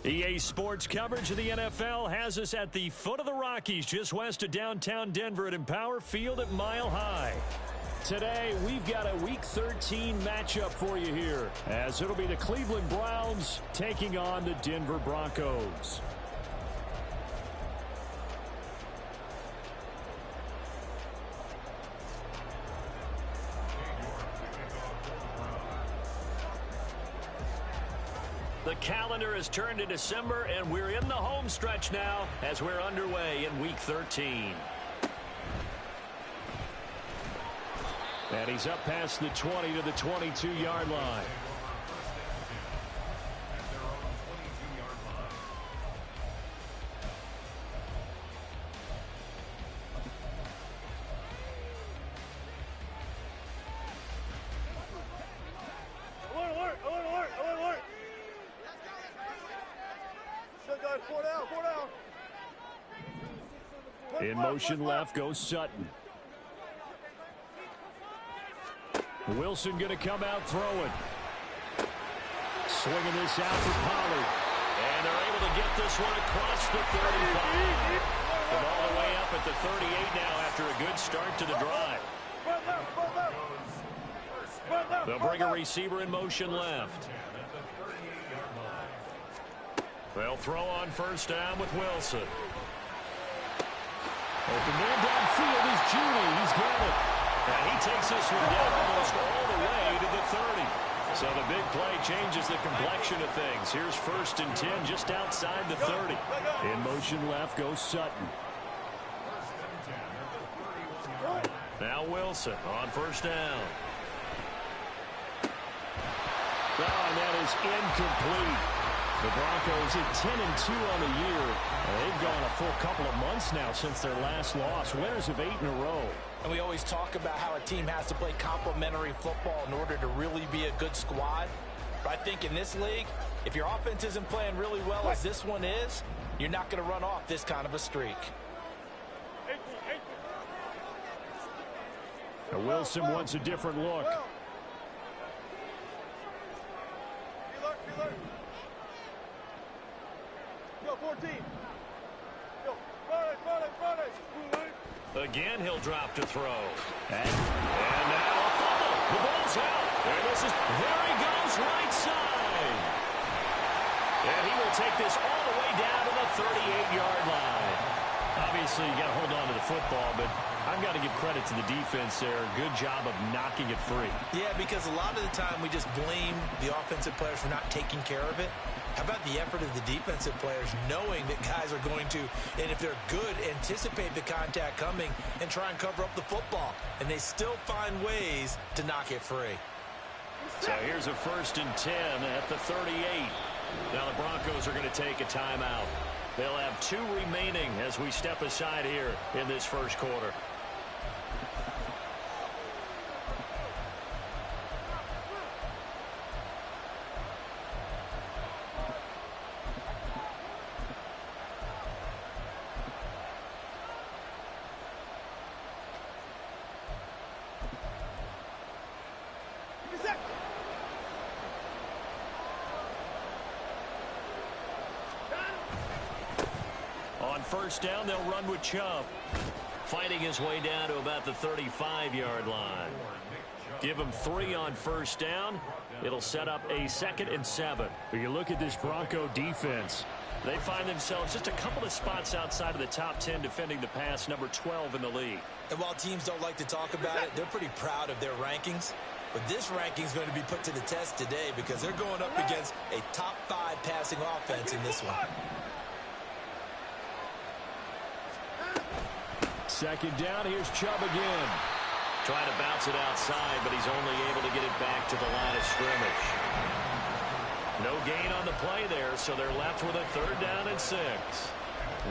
EA Sports coverage of the NFL has us at the foot of the Rockies, just west of downtown Denver at Empower Field at Mile High. Today, we've got a Week 13 matchup for you here, as it'll be the Cleveland Browns taking on the Denver Broncos. The calendar has turned to December, and we're in the home stretch now as we're underway in Week 13. And he's up past the 20 to the 22-yard line. In motion left goes Sutton. Wilson going to come out throwing. Swinging this out for Pollard. And they're able to get this one across the 35. From all the way up at the 38 now after a good start to the drive. They'll bring a receiver in motion left. They'll throw on first down with Wilson. Open man downfield is Judy. He's got it. And he takes this one down almost all the way to the 30. So the big play changes the complexion of things. Here's 1st and 10 just outside the 30. In motion left goes Sutton. Now Wilson on first down. Oh, and that is incomplete. The Broncos at 10-2 on the year. They've gone a full couple of months now since their last loss. Winners of 8 in a row. And we always talk about how a team has to play complementary football in order to really be a good squad. But I think in this league, if your offense isn't playing really well as this one is, you're not going to run off this kind of a streak. Now Wilson wants a different look. Again, he'll drop to throw. And now a fumble. The ball's out. And this is, there he goes, right side. And he will take this all the way down to the 38-yard line. Obviously, you got to hold on to the football, but I've got to give credit to the defense there. Good job of knocking it free. Yeah, because a lot of the time we just blame the offensive players for not taking care of it. How about the effort of the defensive players knowing that guys are going to, and if they're good, anticipate the contact coming and try and cover up the football. And they still find ways to knock it free. So here's a 1st and 10 at the 38. Now the Broncos are going to take a timeout. They'll have 2 remaining as we step aside here in this first quarter. First down, they'll run with Chubb. Fighting his way down to about the 35-yard line. Give him 3 on first down. It'll set up a 2nd and 7. When you look at this Bronco defense, they find themselves just a couple of spots outside of the top 10 defending the pass, number 12 in the league. And while teams don't like to talk about it, they're pretty proud of their rankings. But this ranking is going to be put to the test today because they're going up against a top 5 passing offense in this one. 2nd down, here's Chubb again. Trying to bounce it outside, but he's only able to get it back to the line of scrimmage. No gain on the play there, so they're left with a 3rd down and 6.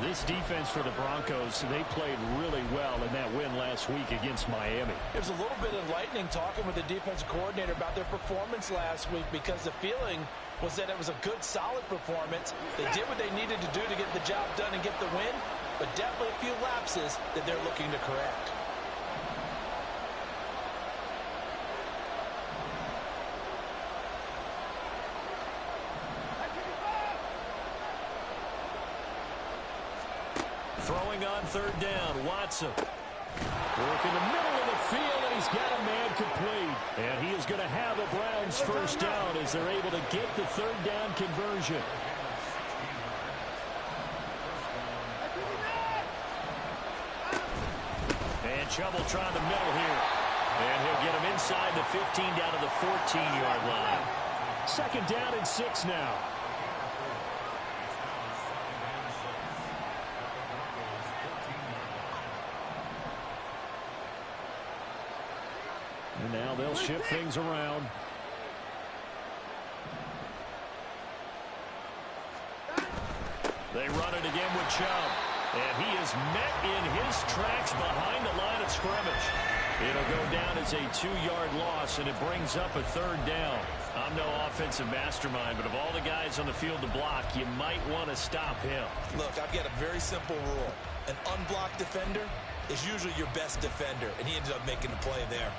This defense for the Broncos, they played really well in that win last week against Miami. There's a little bit enlightening talking with the defensive coordinator about their performance last week because the feeling was that it was a good, solid performance. They did what they needed to do to get the job done and get the win, but definitely a few lapses that they're looking to correct. Throwing on third down, Watson. Work in the middle of the field, and he's got a man complete. And he is going to have a Browns first down as they're able to get the third down conversion. And Chubb will try the middle here. And he'll get him inside the 15 down to the 14-yard line. Second down and 6 now. And now they'll shift things around. They run it again with Chubb. And he is met in his tracks behind the line of scrimmage. It'll go down as a 2-yard loss, and it brings up a third down. I'm no offensive mastermind, but of all the guys on the field to block, you might want to stop him. Look, I've got a very simple rule. An unblocked defender is usually your best defender, and he ended up making the play there.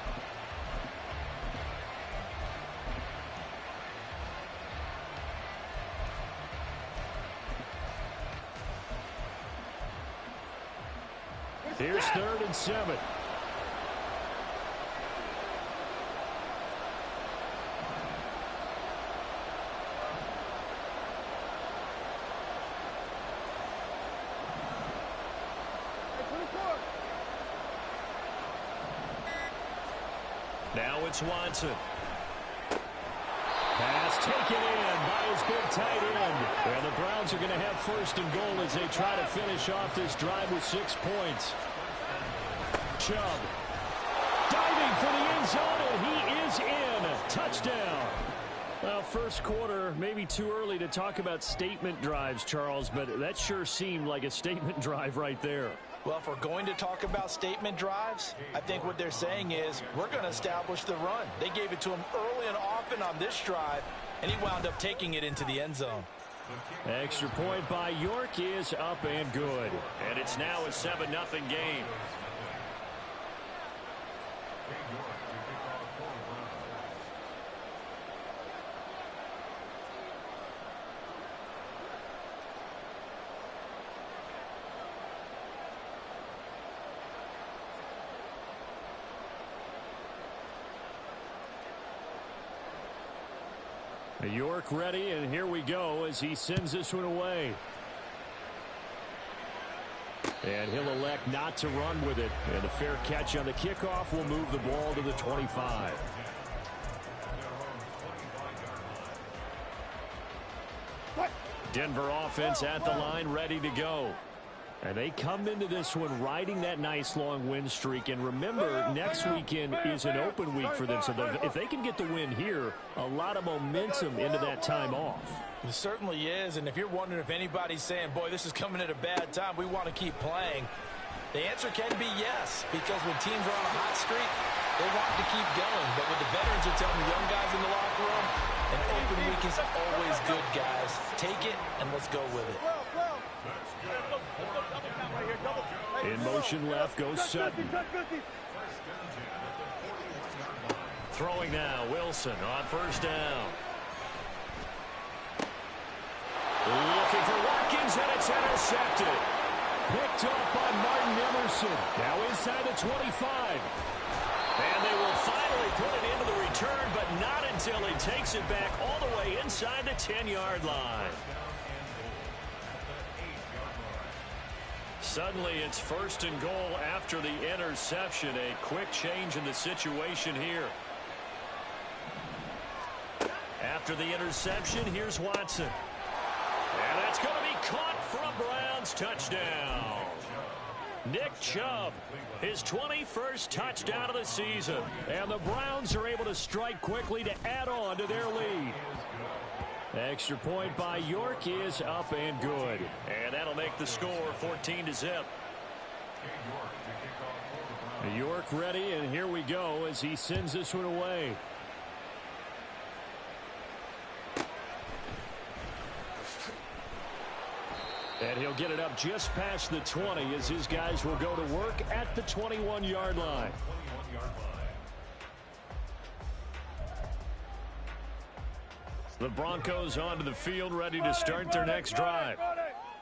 Here's 3rd and 7. Now it's Watson. Pass taken in by his big tight end. And the Browns are going to have 1st and goal as they try to finish off this drive with 6 points. Chubb diving for the end zone, and he is in. Touchdown. Well, first quarter, maybe too early to talk about statement drives, Charles, but that sure seemed like a statement drive right there. Well, if we're going to talk about statement drives, I think what they're saying is we're going to establish the run. They gave it to him early and often on this drive, and he wound up taking it into the end zone. Extra point by York is up and good. And it's now a 7-0 game. York ready, and here we go as he sends this one away. And he'll elect not to run with it. And a fair catch on the kickoff will move the ball to the 25. Denver offense at the line, ready to go. And they come into this one riding that nice long win streak. And remember, next weekend is an open week for them. So if they can get the win here, a lot of momentum into that time off. It certainly is. And if you're wondering if anybody's saying, boy, this is coming at a bad time, we want to keep playing, the answer can be yes. Because when teams are on a hot streak, they want to keep going. But what the veterans are telling the young guys in the locker room, an open week is always good, guys. Take it, and let's go with it. In motion left goes Sutton. Throwing now, Wilson on 1st down. Looking for Watkins, and it's intercepted. Picked up by Martin Emerson. Now inside the 25. And they will finally put it into the return, but not until he takes it back all the way inside the 10-yard line. Suddenly, it's 1st and goal after the interception. A quick change in the situation here. After the interception, here's Watson. And that's going to be caught for a Browns touchdown. Nick Chubb, his 21st touchdown of the season. And the Browns are able to strike quickly to add on to their lead. Extra point by York is up and good. And that'll make the score 14-0. York ready, and here we go as he sends this one away. And he'll get it up just past the 20 as his guys will go to work at the 21-yard line. The Broncos onto the field ready to start their next drive.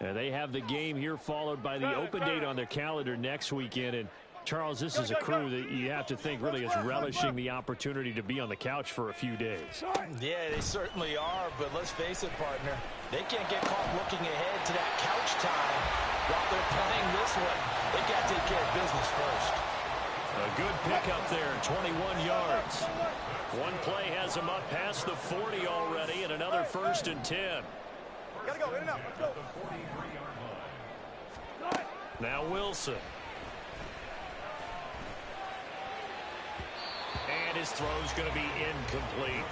And they have the game here followed by the open date on their calendar next weekend. And Charles, this is a crew that you have to think really is relishing the opportunity to be on the couch for a few days. Yeah, they certainly are, but let's face it, partner. They can't get caught looking ahead to that couch time while they're playing this one. They got to take care of business first. A good pickup there, 21 yards. One play has them up past the 40 already, and another 1st and 10. Gotta go, in and out, let's go. Now Wilson. And his throw's going to be incomplete.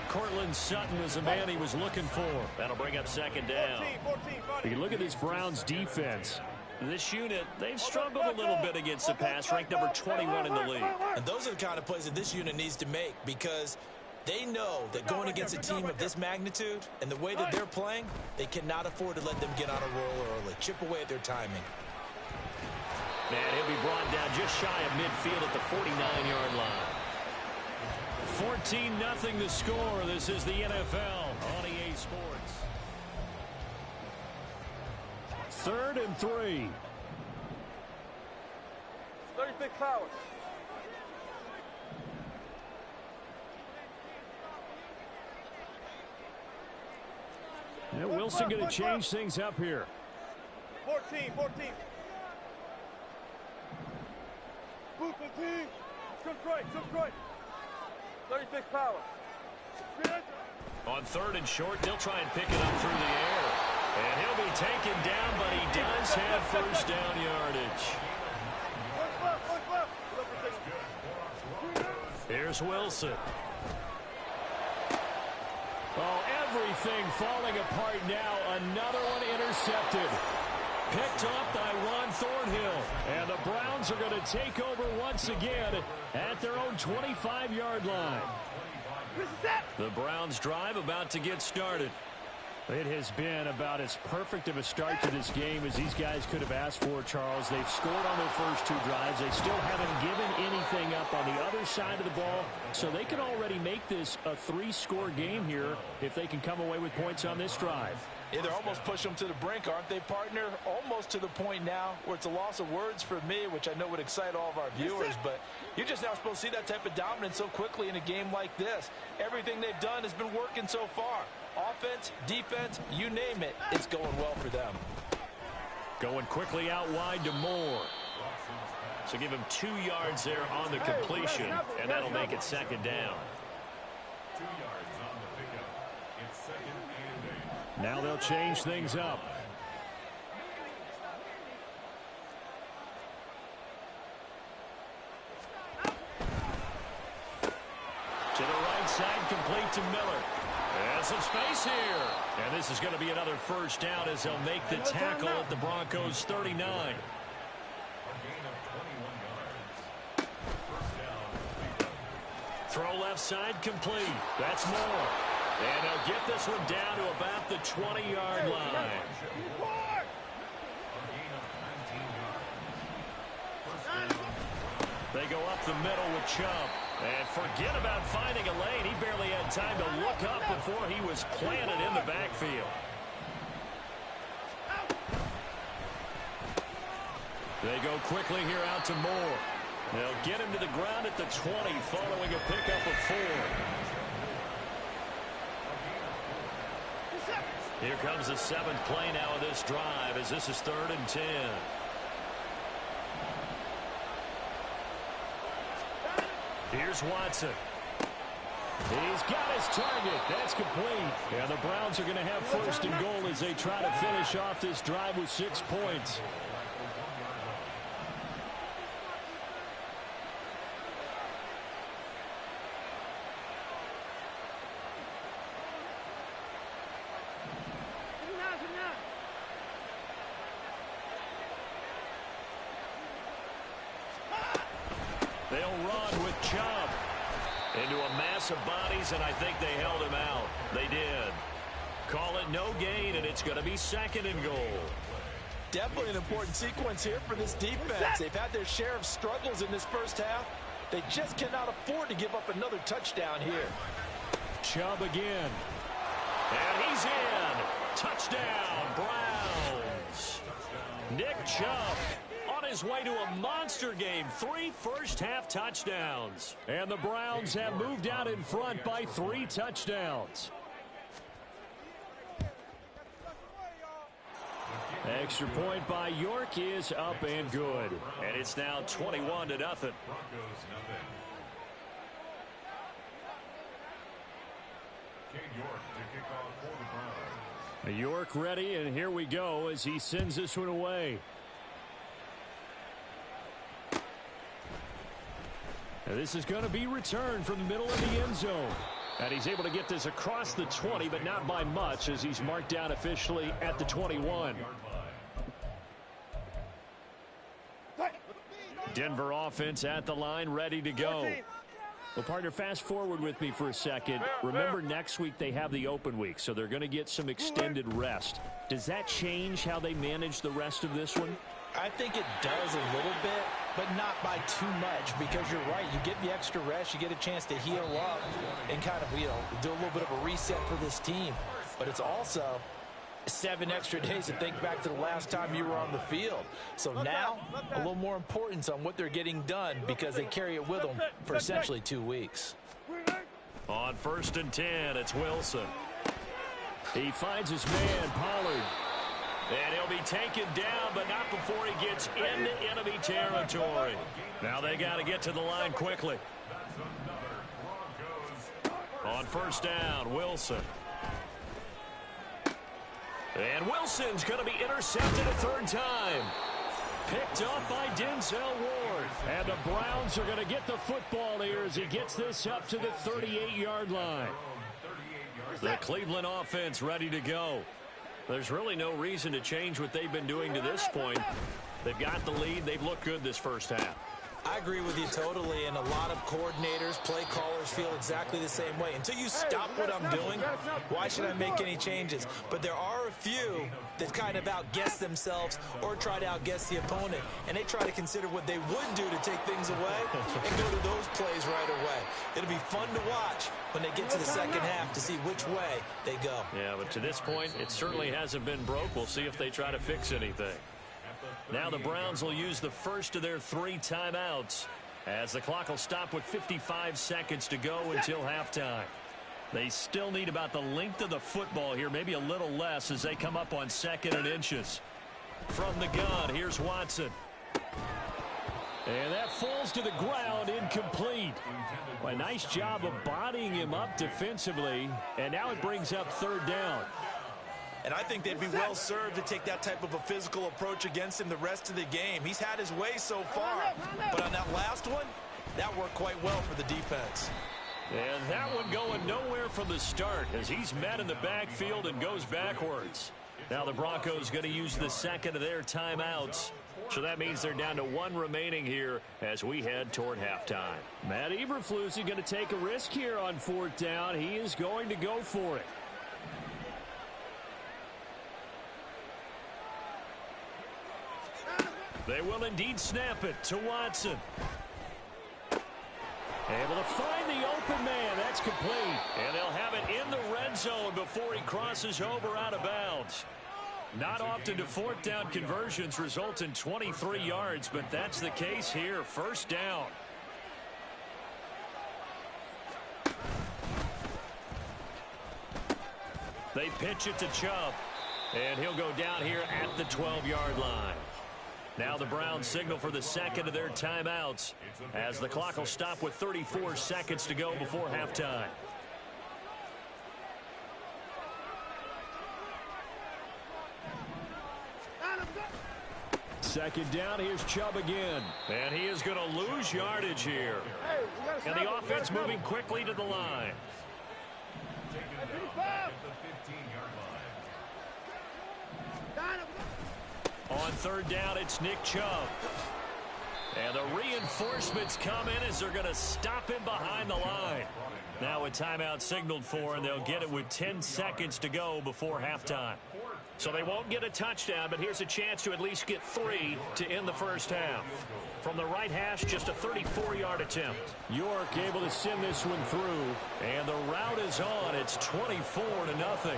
Cortland Sutton is the man he was looking for. That'll bring up 2nd down. You look at this Browns defense. This unit, they've struggled a little bit against the pass, ranked number 21 in the league. And those are the kind of plays that this unit needs to make, because they know that going against a team of this magnitude and the way that they're playing, they cannot afford to let them get on a roll early. Chip away at their timing. And he'll be brought down just shy of midfield at the 49-yard line. 14-0 the score. This is the NFL on EA Sports. 3rd and 3. 36 power. Yeah, Wilson going to change things up here. 14. Boot the team. Come right. 36 power. On 3rd and short, they'll try and pick it up through the air. And he'll be taken down, but he does have 1st down yardage. Here's Wilson. Oh, everything falling apart now. Another one intercepted. Picked up by Ron Thornhill. And the Browns are going to take over once again at their own 25-yard line. The Browns drive about to get started. It has been about as perfect of a start to this game as these guys could have asked for, Charles. They've scored on their first 2 drives. They still haven't given anything up on the other side of the ball, so they can already make this a 3-score game here if they can come away with points on this drive. Yeah, they're almost pushing them to the brink, aren't they, partner? Almost to the point now where it's a loss of words for me, which I know would excite all of our viewers, but you're just now supposed to see that type of dominance so quickly in a game like this. Everything they've done has been working so far. Offense, defense, you name it, it's going well for them. Going quickly out wide to Moore. So give him 2 yards there on the completion, and that'll make it 2nd down. Now they'll change things up. To the right side, complete to Miller. And some space here. And this is going to be another 1st down as they'll make the tackle at the Broncos' 39. Throw left side complete. That's Moore. And they'll get this one down to about the 20-yard line. They go up the middle with Chubb. And forget about finding a lane. He barely had time to look up before he was planted in the backfield. They go quickly here out to Moore. They'll get him to the ground at the 20 following a pickup of 4. Here comes the 7th play now of this drive as this is 3rd and 10. Here's Watson. He's got his target. That's complete. And the Browns are going to have 1st and goal as they try to finish off this drive with 6 points. They'll run with Chubb into a mass of bodies, and I think they held him out. They did. Call it no gain, and it's going to be 2nd and goal. Definitely an important sequence here for this defense. They've had their share of struggles in this first half. They just cannot afford to give up another touchdown here. Chubb again. And he's in. Touchdown, Browns. Nick Chubb on his way to a monster game. 3 first-half touchdowns. And the Browns have moved out in front by 3 touchdowns. Extra point by York is up and good. And it's now 21-0. York ready, and here we go as he sends this one away. And this is going to be returned from the middle of the end zone. And he's able to get this across the 20, but not by much as he's marked down officially at the 21. Denver offense at the line, ready to go. Well, partner, fast forward with me for a second. Remember, next week they have the open week, so they're going to get some extended rest. Does that change how they manage the rest of this one? I think it does a little bit, but not by too much, because you're right. You get the extra rest, you get a chance to heal up and kind of, do a little bit of a reset for this team. But it's also 7 extra days to think back to the last time you were on the field. So now, a little more importance on what they're getting done because they carry it with them for essentially 2 weeks. On 1st and 10, it's Wilson. He finds his man, Pollard. And he'll be taken down, but not before he gets into enemy territory. Now they got to get to the line quickly. On 1st down, Wilson. And Wilson's going to be intercepted a 3rd time. Picked up by Denzel Ward. And the Browns are going to get the football here as he gets this up to the 38-yard line. The Cleveland offense ready to go. There's really no reason to change what they've been doing to this point. They've got the lead. They've looked good this first half. I agree with you totally, and a lot of coordinators, play callers feel exactly the same way. Until you stop what I'm doing, why should I make any changes? But there are a few that kind of outguess themselves or try to outguess the opponent, and they try to consider what they would do to take things away and go to those plays right away. It'll be fun to watch when they get to the second half to see which way they go. Yeah, but to this point, it certainly hasn't been broke. We'll see if they try to fix anything. Now the Browns will use the first of their 3 timeouts as the clock will stop with 55 seconds to go until halftime. They still need about the length of the football here, maybe a little less as they come up on 2nd and inches. From the gun, here's Watson. And that falls to the ground, incomplete. A nice job of bodying him up defensively, and now it brings up 3rd down. And I think they'd be well served to take that type of a physical approach against him the rest of the game. He's had his way so far, but on that last one, that worked quite well for the defense. And that one going nowhere from the start as he's met in the backfield and goes backwards. Now the Broncos going to use the 2nd of their timeouts. So that means they're down to 1 remaining here as we head toward halftime. Matt Eberflus is going to take a risk here on 4th down. He is going to go for it. They will indeed snap it to Watson. Able to find the open man. That's complete. And they'll have it in the red zone before he crosses over out of bounds. Not often do 4th down conversions result in 23 yards, but that's the case here. 1st down. They pitch it to Chubb. And he'll go down here at the 12-yard line. Now the Browns signal for the 2nd of their timeouts as the clock will stop with 34 seconds to go before halftime. Second down, here's Chubb again. And he is going to lose yardage here. And the offense moving quickly to the line. On 3rd down, it's Nick Chubb. And the reinforcements come in as they're going to stop him behind the line. Now a timeout signaled for, and they'll get it with 10 seconds to go before halftime. So they won't get a touchdown, but here's a chance to at least get 3 to end the first half. From the right hash, just a 34-yard attempt. York able to send this one through, and the route is on. It's 24-0.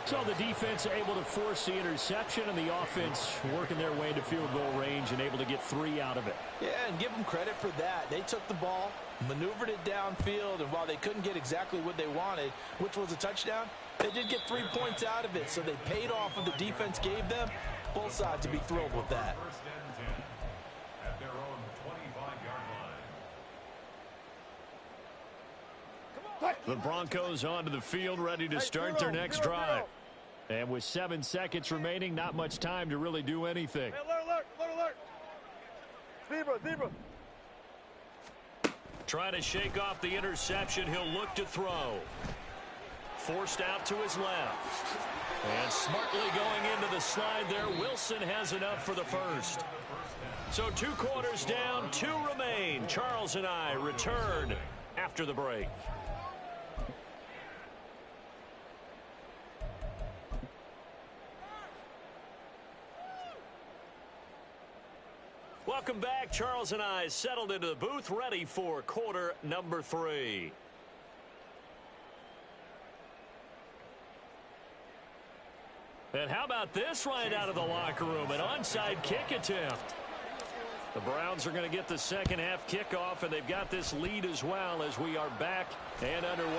So the defense able to force the interception, and the offense working their way into field goal range and able to get 3 out of it. Yeah, and give them credit for that. They took the ball, maneuvered it downfield, and while they couldn't get exactly what they wanted, which was a touchdown, they did get 3 points out of it, so they paid off what the defense gave them. Both sides would be thrilled with that. First and 10 at their own 25-yard line. The Broncos onto the field, ready to start their next drive. And with 7 seconds remaining, not much time to really do anything. Hey, alert, alert, alert. Zebra, zebra. Trying to shake off the interception. He'll look to throw. Forced out to his left. And smartly going into the slide there. Wilson has enough for the first. So 2 quarters down, 2 remain. Charles and I return after the break. Welcome back. Charles and I settled into the booth, ready for quarter number 3. And how about this right out of the locker room? An onside kick attempt. The Browns are going to get the second half kickoff, and they've got this lead as well as we are back and underway.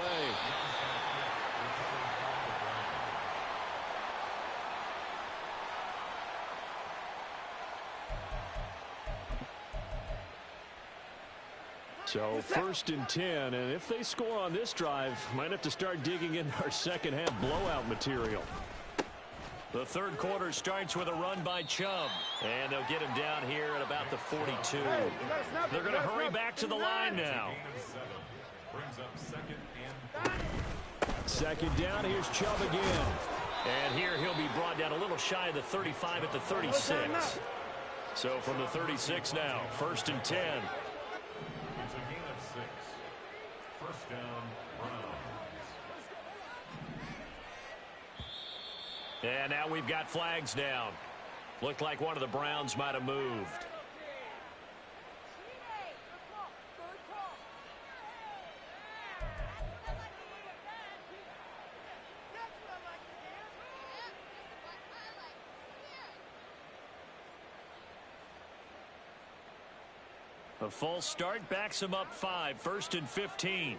So 1st and 10, and if they score on this drive, might have to start digging in our second half blowout material. The third quarter starts with a run by Chubb, and they'll get him down here at about the 42. They're going to hurry back to the line now. Brings up 2nd and 3. Second down, here's Chubb again. And here he'll be brought down a little shy of the 35 at the 36. So from the 36 now, 1st and 10. It's a gain of 6. First down, Browns. And now we've got flags down. Looked like one of the Browns might have moved. A false start backs him up 5, 1st and 15.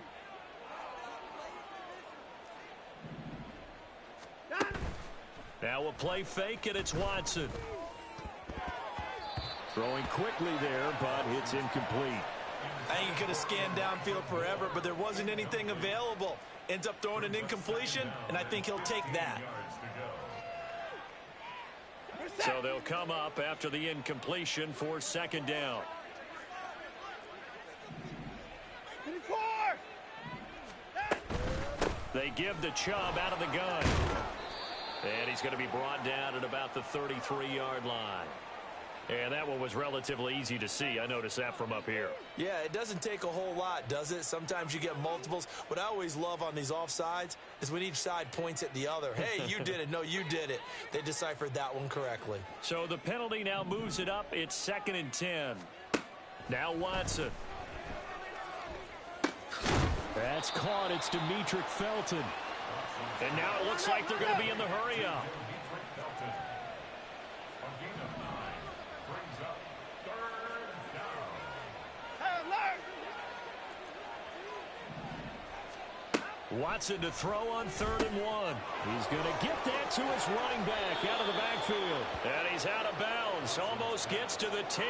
Now a play fake, and it's Watson. Throwing quickly there, but it's incomplete. I think he could have scanned downfield forever, but there wasn't anything available. Ends up throwing an incompletion, and I think he'll take that. So they'll come up after the incompletion for 2nd down. They give the Chubb out of the gun. And he's going to be brought down at about the 33-yard line. And that one was relatively easy to see. I noticed that from up here. Yeah, it doesn't take a whole lot, does it? Sometimes you get multiples. What I always love on these offsides is when each side points at the other. Hey, you did it. No, you did it. They deciphered that one correctly. So the penalty now moves it up. It's 2nd and 10. Now Watson. That's caught. It's Demetric Felton. And now it looks like they're going to be in the hurry-up. Watson to throw on 3rd and 1. He's going to get that to his running back out of the backfield. And he's out of bounds. Almost gets to the 10.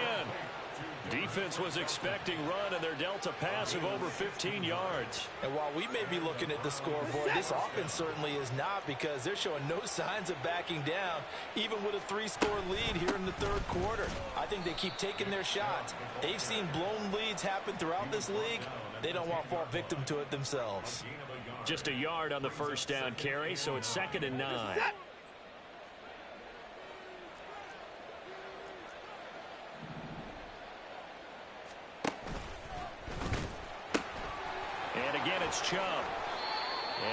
Defense was expecting run, and they're dealt a pass of over 15 yards. And while we may be looking at the scoreboard, this offense certainly is not, because they're showing no signs of backing down, even with a 3-score lead here in the 3rd quarter. I think they keep taking their shots. They've seen blown leads happen throughout this league. They don't want to fall victim to it themselves. Just a yard on the 1st down carry, so it's 2nd and 9. And again, it's Chubb.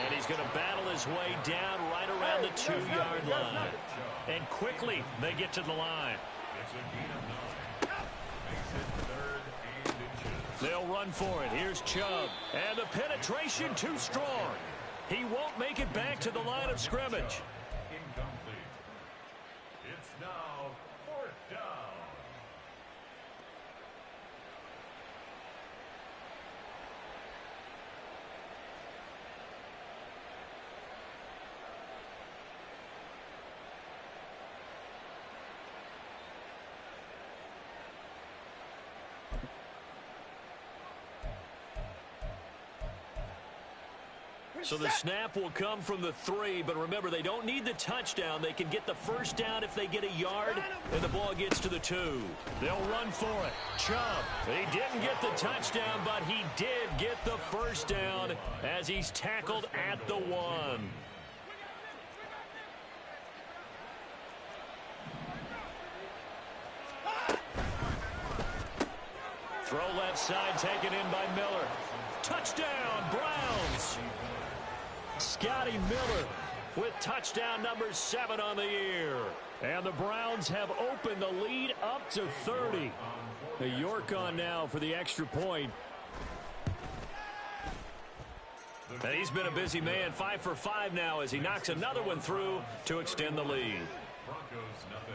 And he's going to battle his way down right around the 2-yard line. And quickly, they get to the line. They'll run for it. Here's Chubb. And the penetration too strong. He won't make it back to the line of scrimmage. So the snap will come from the 3, but remember, they don't need the touchdown. They can get the first down if they get a yard, and the ball gets to the 2. They'll run for it. Chubb. He didn't get the touchdown, but he did get the first down as he's tackled at the 1. Throw left side, taken in by Miller. Touchdown, Browns. Scotty Miller with touchdown number 7 on the year. And the Browns have opened the lead up to 30. York on now for the extra point. And he's been a busy man, 5 for 5 now as he knocks another one through to extend the lead. Broncos nothing.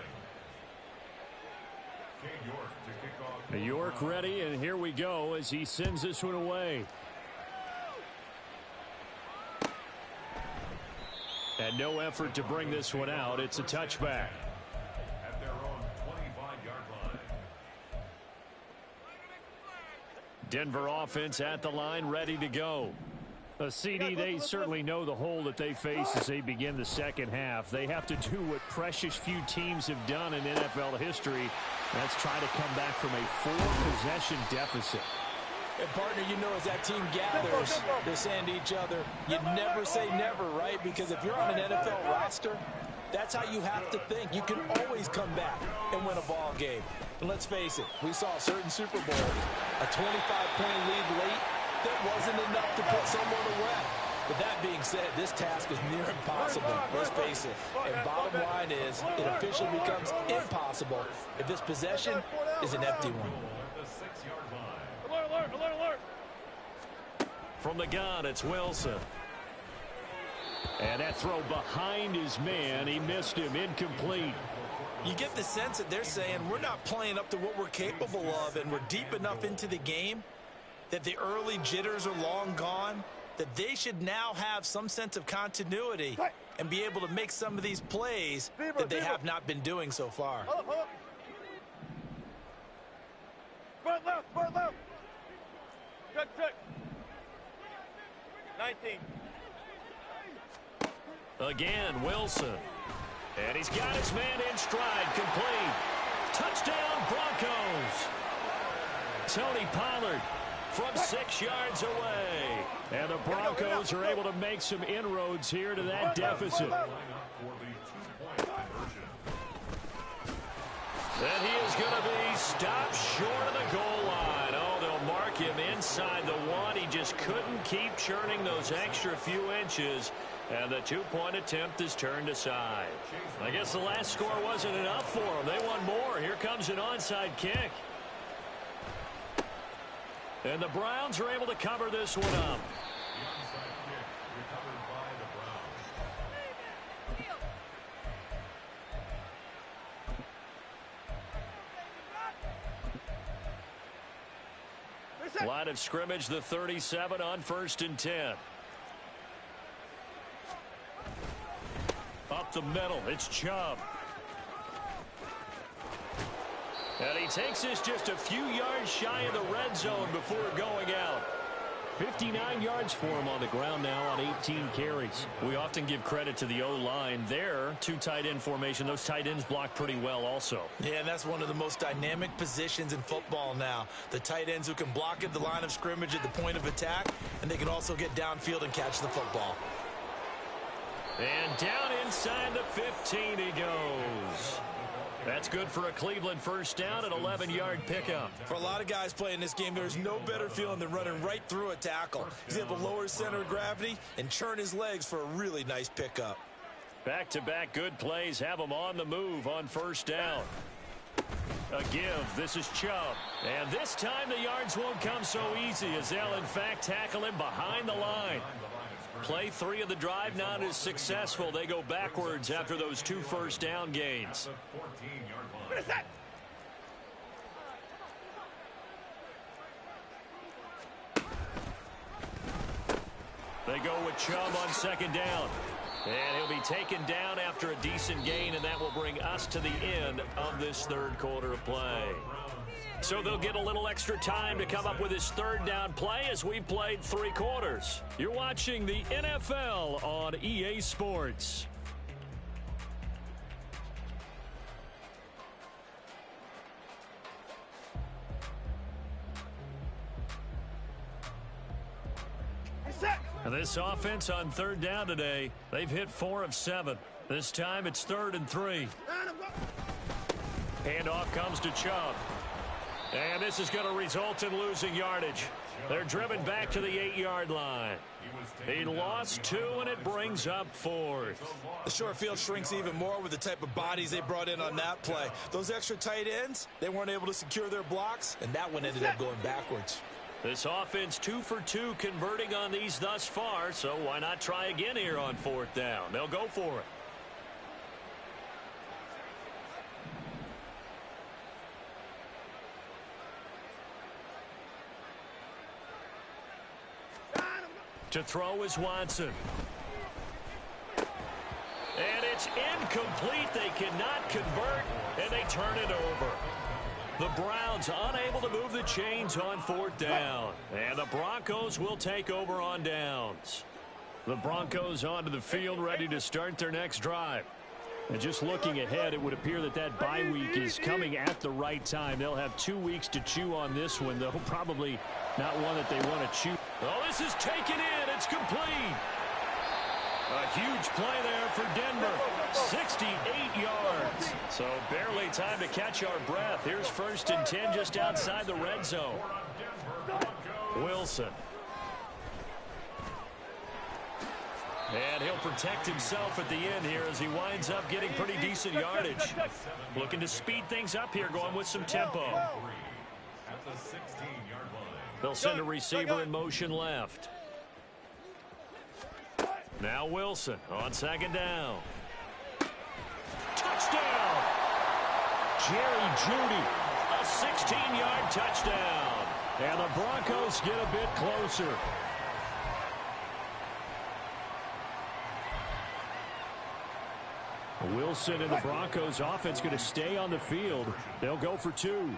York to kick off. York ready, and here we go as he sends this one away. And no effort to bring this one out. It's a touchback. At their own 25-yard line. Denver offense at the line, ready to go. A CD, they certainly know the hole that they face as they begin the second half. They have to do what precious few teams have done in NFL history. That's try to come back from a 4-possession deficit. And, partner, you know, as that team gathers, they're saying to each other, you never say never, right? Because if you're on an NFL roster, that's how you have to think. You can always come back and win a ball game. And let's face it, we saw a certain Super Bowl, a 25-point lead late, that wasn't enough to put someone away. But that being said, this task is near impossible. Let's face it. And bottom line is, it officially becomes impossible if this possession is an empty one. Alert, alert, alert. From the gun, it's Wilson. And that throw behind his man, he missed him, incomplete. You get the sense that they're saying we're not playing up to what we're capable of, and we're deep enough into the game that the early jitters are long gone, that they should now have some sense of continuity and be able to make some of these plays that they have not been doing so far. Front left, front left. Check. 19. Again, Wilson. And he's got his man in stride, complete. Touchdown, Broncos. Tony Pollard from 6 yards away. And the Broncos are able to make some inroads here to that deficit. And he is going to be stopped short of the goal line. Oh, they'll mark him inside the 1. He just couldn't keep churning those extra few inches. And the 2-point attempt is turned aside. I guess the last score wasn't enough for them. They want more. Here comes an onside kick. And the Browns are able to cover this one up. Line of scrimmage, the 37 on 1st and 10. Up the middle, it's Chubb. And he takes this just a few yards shy of the red zone before going out. 59 yards for him on the ground now on 18 carries. We often give credit to the O-line there. 2 tight end formation. Those tight ends block pretty well also. Yeah, and that's one of the most dynamic positions in football now. The tight ends who can block at the line of scrimmage at the point of attack, and they can also get downfield and catch the football. And down inside the 15 he goes. That's good for a Cleveland first down, an 11-yard pickup. For a lot of guys playing this game, there's no better feeling than running right through a tackle. He's able to lower his center of gravity and churn his legs for a really nice pickup. Back-to-back good plays have him on the move on first down. A give. This is Chubb. And this time the yards won't come so easy as they'll, in fact, tackle him behind the line. Play 3 of the drive not as successful. They go backwards after those 2 first down gains. They go with Chubb on second down. And he'll be taken down after a decent gain, and that will bring us to the end of this third quarter of play. So they'll get a little extra time to come up with his third down play as we've played 3 quarters. You're watching the NFL on EA Sports. And this offense on third down today, they've hit 4 of 7. This time it's 3rd and 3. Handoff comes to Chubb. And this is going to result in losing yardage. They're driven back to the 8-yard line. He lost 2, and it brings up 4th. The short field shrinks even more with the type of bodies they brought in on that play. Those extra tight ends, they weren't able to secure their blocks, and that one ended up going backwards. This offense 2 for 2 converting on these thus far, so why not try again here on 4th down? They'll go for it. To throw is Watson. And it's incomplete. They cannot convert, and they turn it over. The Browns unable to move the chains on 4th down. And the Broncos will take over on downs. The Broncos onto the field, ready to start their next drive. And just looking ahead, it would appear that that bye week is coming at the right time. They'll have 2 weeks to chew on this one, though probably not one that they want to chew. Oh, this is taken in. It's complete. A huge play there for Denver. 68 yards. So barely time to catch our breath. Here's 1st and 10 just outside the red zone. Wilson. And he'll protect himself at the end here as he winds up getting pretty decent yardage. Looking to speed things up here, going with some tempo. At the 16-yard line. They'll send a receiver in motion left. Now Wilson on 2nd down. Touchdown! Jerry Jeudy, a 16-yard touchdown. And the Broncos get a bit closer. Wilson and the Broncos offense going to stay on the field. They'll go for 2.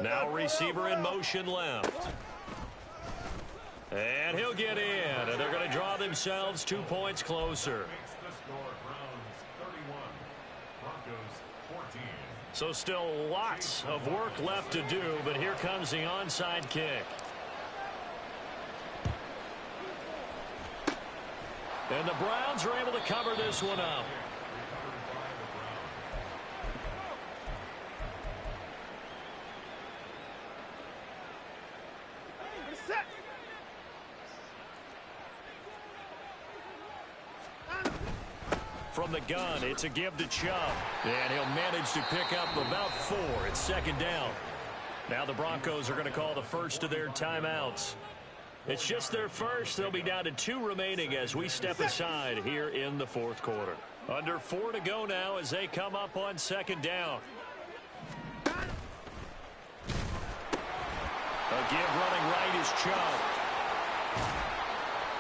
Now receiver in motion left. And he'll get in. And they're going to draw themselves 2 points closer. So still lots of work left to do, but here comes the onside kick. And the Browns are able to cover this one up. From the gun, it's a give to Chubb. And he'll manage to pick up about 4. It's 2nd down. Now the Broncos are going to call the first of their timeouts. It's just their first. They'll be down to 2 remaining as we step aside here in the 4th quarter. Under 4 to go now as they come up on 2nd down. A give running right is Chubb.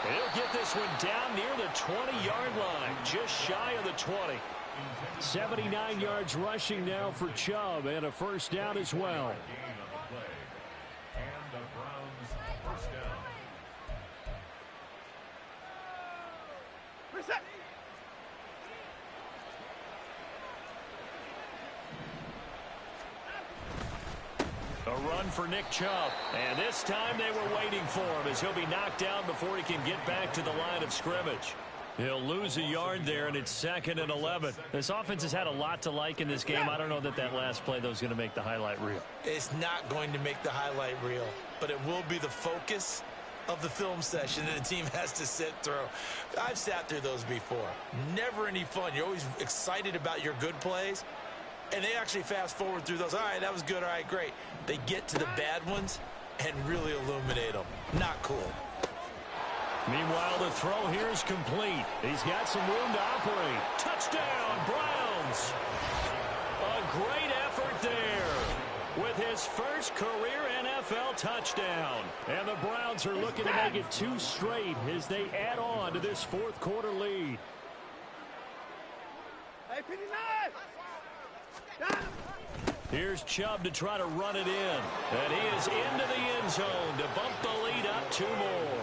He'll get this one down near the 20-yard line, just shy of the 20. 79 yards rushing now for Chubb, and a 1st down as well. A run for Nick Chubb. And this time they were waiting for him as he'll be knocked down before he can get back to the line of scrimmage. He'll lose a yard there, and it's 2nd and 11. This offense has had a lot to like in this game. I don't know that that last play, though, is going to make the highlight reel. It's not going to make the highlight reel, but it will be the focus of the film session that the team has to sit through. I've sat through those before. Never any fun. You're always excited about your good plays, and they actually fast forward through those. All right, that was good. All right, great. They get to the bad ones and really illuminate them. Not cool. Meanwhile, the throw here is complete. He's got some room to operate. Touchdown, Browns. A great effort there with his his first career NFL touchdown. And the Browns are looking to make it 2 straight as they add on to this fourth quarter lead. Hey, 59! Here's Chubb to try to run it in. And he is into the end zone to bump the lead up 2 more.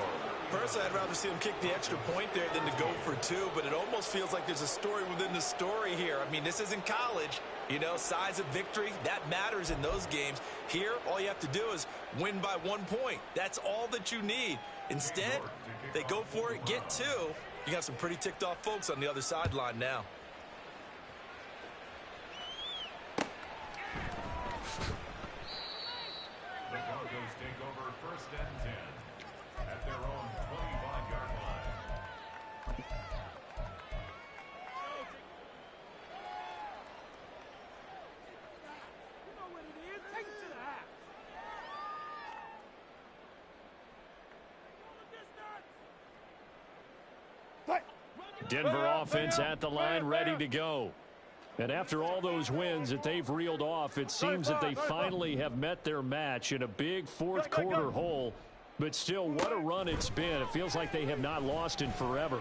Personally, I'd rather see him kick the extra point there than to go for 2, but it almost feels like there's a story within the story here. I mean, this isn't college. You know, size of victory, that matters in those games. Here, all you have to do is win by 1 point. That's all that you need. Instead, they go for it, get 2. You got some pretty ticked off folks on the other sideline now. The Broncos take over 1st and 10 at their own 25-yard line. You know what it is. Take it to the house. Denver offense at the line, ready to go. And after all those wins that they've reeled off, it seems that they finally have met their match in a big fourth quarter hole. But still, what a run it's been. It feels like they have not lost in forever.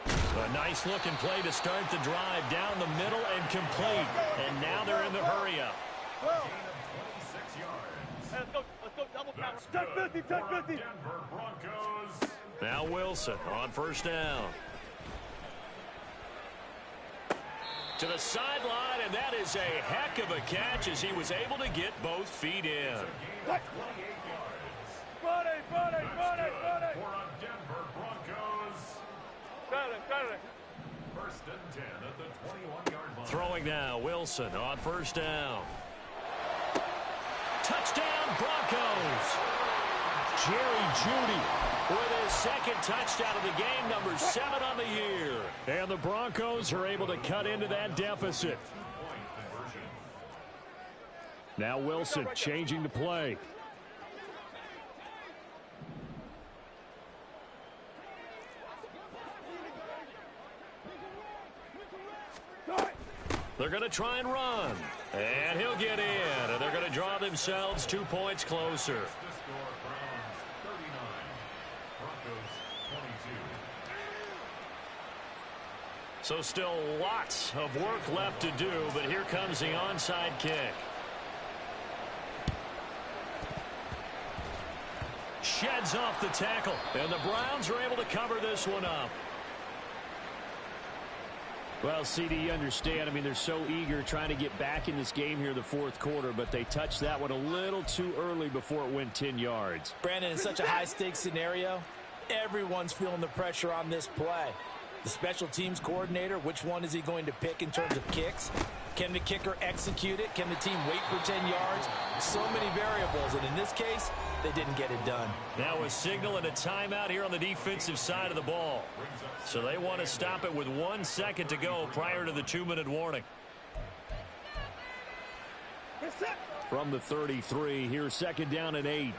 A nice-looking play to start the drive down the middle and complete. And now they're in the hurry-up. Gain of 26 yards. Let's go double counter. That's Check good 50, for check 50. Denver Broncos. Now Wilson on 1st down. To the sideline, and that is a heck of a catch as he was able to get both feet in. Gain of 28 yards. Buddy. That's good for a Denver Broncos. Got it. 1st and 10 at the 21-yard line. Throwing now, Wilson on 1st down. Touchdown, Broncos! Jerry Jeudy with his 2nd touchdown of the game, number 7 on the year. And the Broncos are able to cut into that deficit. Now Wilson changing the play. They're going to try and run. And he'll get in. And they're going to draw themselves 2 points closer. The score, Browns 39, Broncos 22. So still lots of work left to do, but here comes the onside kick. Sheds off the tackle, and the Browns are able to cover this one up. Well, CD, you understand. I mean, they're so eager trying to get back in this game here in the fourth quarter, but they touched that one a little too early before it went 10 yards. Brandon, in such a high-stakes scenario, everyone's feeling the pressure on this play. The special teams coordinator, which one is he going to pick in terms of kicks? Can the kicker execute it? Can the team wait for 10 yards? So many variables, and in this case, they didn't get it done. Now a signal and a timeout here on the defensive side of the ball. So they want to stop it with 1 second to go prior to the 2-minute warning. From the 33, here's 2nd down and 8.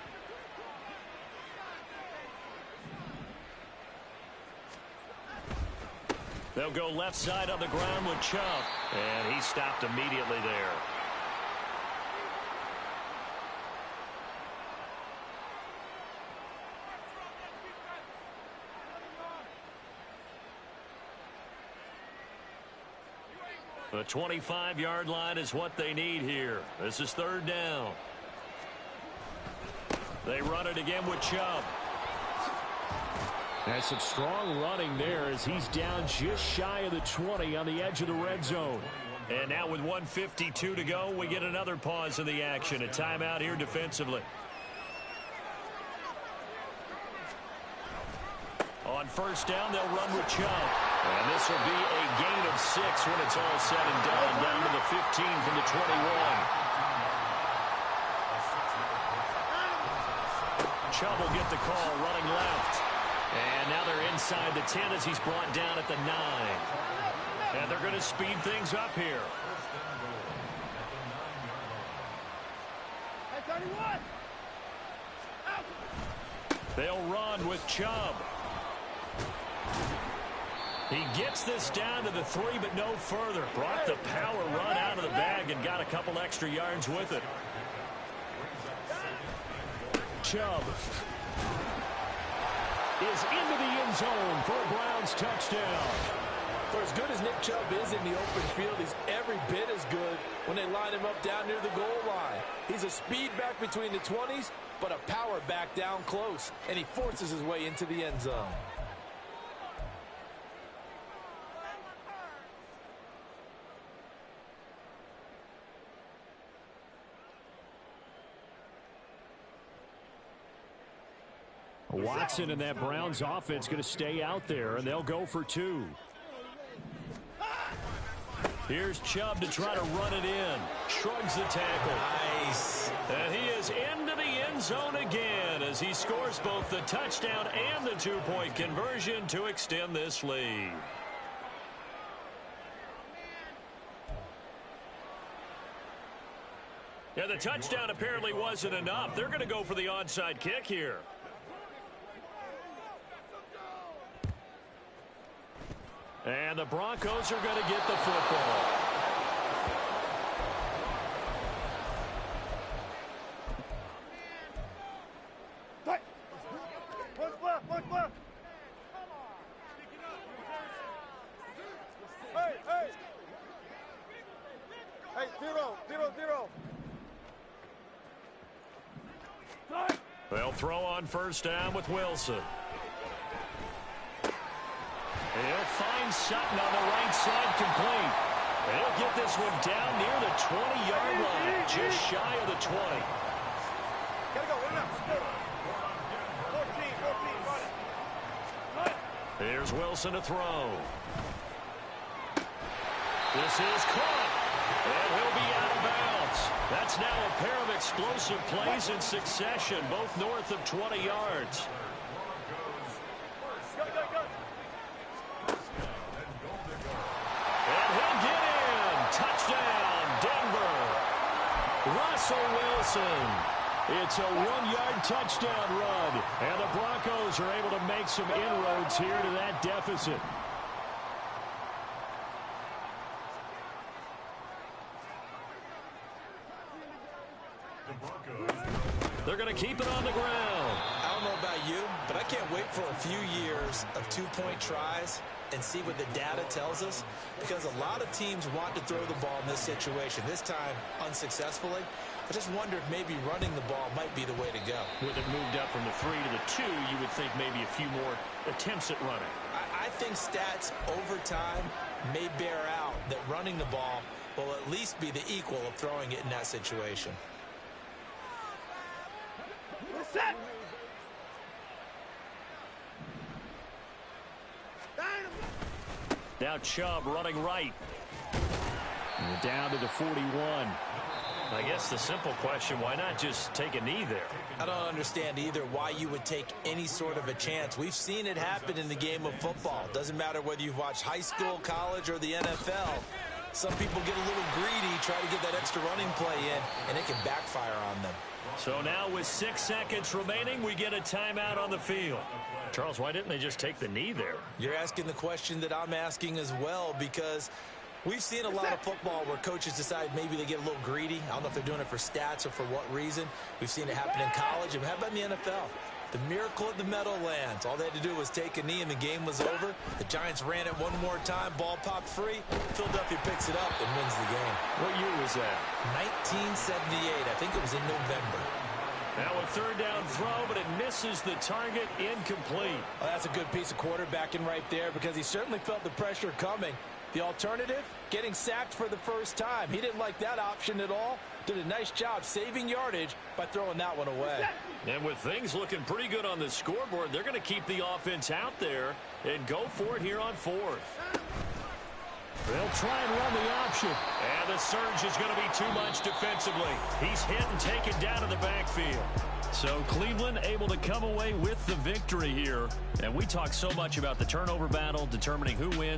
They'll go left side on the ground with Chubb. And he stopped immediately there. The 25-yard line is what they need here. This is 3rd down. They run it again with Chubb. That's some strong running there as he's down just shy of the 20 on the edge of the red zone. And now with 1:52 to go, we get another pause in the action. A timeout here defensively. On 1st down, they'll run with Chubb. And this will be a gain of 6 when it's all said and done. Down to the 15 from the 21. Chubb will get the call running left. And now they're inside the 10 as he's brought down at the 9. And they're going to speed things up here. Hey, 31! They'll run with Chubb. He gets this down to the 3, but no further. Brought the power run out of the bag and got a couple extra yards with it. Chubb is into the end zone for a Browns touchdown. For as good as Nick Chubb is in the open field, he's every bit as good when they line him up down near the goal line. He's a speed back between the 20s, but a power back down close, and he forces his way into the end zone. Watson and that Browns offense going to stay out there, and they'll go for 2. Here's Chubb to try to run it in. Shrugs the tackle. Nice. And he is into the end zone again as he scores both the touchdown and the 2-point conversion to extend this lead. Yeah, the touchdown apparently wasn't enough. They're going to go for the onside kick here. And the Broncos are going to get the football. One left. Hey, 0. They'll throw on first down with Wilson. He'll find Sutton on the right side complete. And he'll get this one down near the 20-yard line, just shy of the 20. Gotta go, in and out. 14, run it. Here's Wilson to throw. This is caught. And he'll be out of bounds. That's now a pair of explosive plays in succession, both north of 20 yards. Touchdown, Denver. Russell Wilson. It's a 1-yard touchdown run, and the Broncos are able to make some inroads here to that deficit. They're going to keep it on the ground. I don't know about you, but I can't wait for a few years of 2-point tries and see what the data tells us, because a lot of teams want to throw the ball in this situation. This time, unsuccessfully. I just wonder if maybe running the ball might be the way to go. With it moved up from the 3 to the 2, you would think maybe a few more attempts at running. I think stats over time may bear out that running the ball will at least be the equal of throwing it in that situation. Set. Now Chubb running right. And down to the 41. I guess the simple question, why not just take a knee there? I don't understand either why you would take any sort of a chance. We've seen it happen in the game of football. Doesn't matter whether you've watched high school, college, or the NFL. Some people get a little greedy, try to get that extra running play in, and it can backfire on them. So now with 6 seconds remaining, we get a timeout on the field. Charles, why didn't they just take the knee there? You're asking the question that I'm asking as well, because we've seen a lot of football where coaches decide maybe they get a little greedy. I don't know if they're doing it for stats or for what reason. We've seen it happen in college. And how about in the NFL? The miracle at the Meadowlands. All they had to do was take a knee and the game was over. The Giants ran it one more time. Ball popped free. Philadelphia picks it up and wins the game. What year was that? 1978. I think it was in November. Now a third down throw, but it misses the target, incomplete. Well, that's a good piece of quarterbacking right there, because he certainly felt the pressure coming. The alternative, getting sacked for the first time. He didn't like that option at all. Did a nice job saving yardage by throwing that one away. And with things looking pretty good on the scoreboard, they're going to keep the offense out there and go for it here on fourth. They'll try and run the option. And the surge is going to be too much defensively. He's hit and taken down in the backfield. So Cleveland able to come away with the victory here. And we talk so much about the turnover battle, determining who wins.